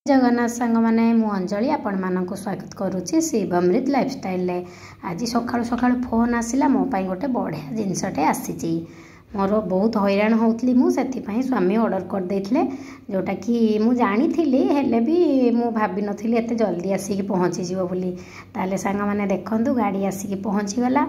जगन्नाथ सांग मैंने मु अंजलि आपण मानक स्वागत करुच्ची शिवमृत लाइफस्टाइल। आज सकाळु सकाळु फोन आसला मो पाई गोटे बढ़िया जिनसटे आसी मोर बहुत हैरान होती मुझे स्वामी ऑर्डर कर देथिले जोटा कि मु जानी थी हेले भी मु भाभी नथी एते जल्दी आसिक पहुँची जीव बोली। ताले सांग माने देखंतु गाड़ी आसिक पहुँची गला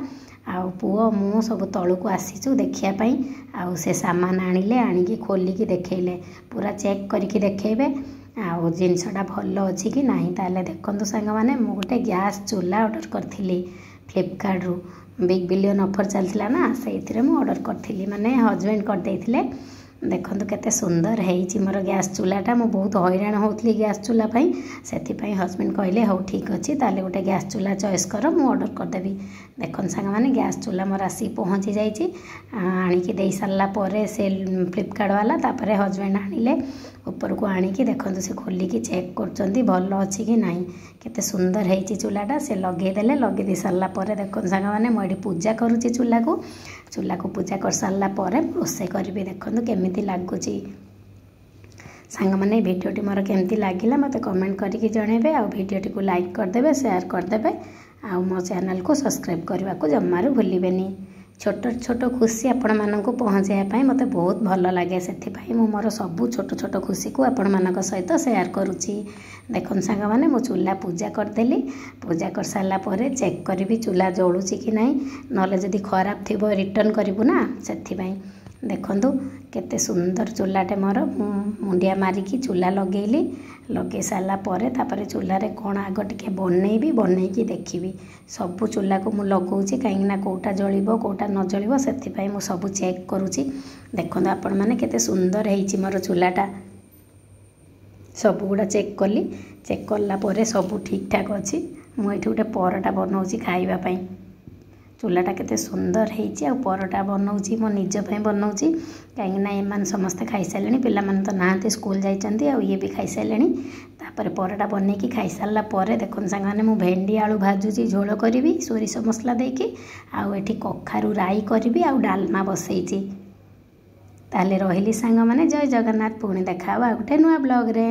आउ पुओ मु सब तलू आसीचु देखापी आउ से सामान आनिले आनिकी खोलिकी देखैले पूरा चेक करके देखेबे आउ जिनसटा भल अच्छी कि नहीं। ताले देखंतु सांग माने मु गोटे गैस चूल्हा ऑर्डर करथिली फ्लिपकार्ट रु बिग बिलियन ऑफर चलता ना से ऑर्डर करी माने हजबैंड कर देथिले। देखंतु केते सुंदर है मोर गैस चूल्हाटा मु बहुत हैरान होती गैस चूल्हा से हजबैंड कहले हो ठीक अच्छे ताले गोटे गैस चूल्हा चॉइस कर मु ऑर्डर करदेवी। देखन सांग माने गैस चूल्हा मोर आसी पहुँची जाइए आणिकी दे सारा पर से फ्लिपकार्ट वाला तापर हजबैंड आनिले ऊपर को आणिकी देखंतु से खोलिकी चेक करचंती भल अच्छी कि नहीं केते सुंदर है चूल्हाटा से लगेदेले लगे दे सारा पर देखन सांग माने मुझे पूजा करुच्ची चूल्हा को पूजा कर सारा पर रोषे करी देखंतु केमिति लागुची। सांग माने भिडियोटी मोर केमती लगिला मते कमेंट करके जणेबे आ भिडियोटी को लाइक करदेबे शेयर करदेबे आ मो चैनल को सब्सक्राइब करने को जमारू भूलिबेनी। छोट छोट खुशी आपण मानक पहुँचाई मते बहुत भल लगे से मोर सबू छोट छोट खुशी को आपण मानक सहित शेयर करुच्ची। देखन सांग माने मो चूल्हा पूजा करदेली पूजा कर सारा पर चेक करी चूल्हा जलुची कि नहीं नले जदि खराब थी रिटर्न करूँ ना से देखंतु केते सुंदर चूल्हाटे मोर मुंडिया मारिकी चूल्हा लगे सारा पर तापर चूल्हारे कौन आग टे बनईकी देखी सबू चूल्हा को मुझे लगौची कहीं कौटा जलिब कौटा न जलिब से मु सब चेक करुच्ची। देखो आपण मैंने केते सुंदर है मोर चूल्हाटा सब गुड़ा चेक कली चेक कला पर सब ठीक ठाक अच्छी मुझे गोटे परटा बनाऊँगी खावाई चूल्हाटा केते सुंदर है परटा बनाऊँगी मो निज बनाऊँगी कहीं एम समस्ते खाई सारे पिला तो नहांती स्कूल जाइए ये भी खाई सारे तापर परटा बनईकी खाई सारा पर देखो सांग माने मु भेंडी आलू भाजुची झोल करी सोरिष मसला देकी आउ एठी कखारू राई करी आउ डालमा बसईची। ताले रहिली सांग माने जय जगन्नाथ पुणी देखा गोटे नुआ ब्लॉग रे।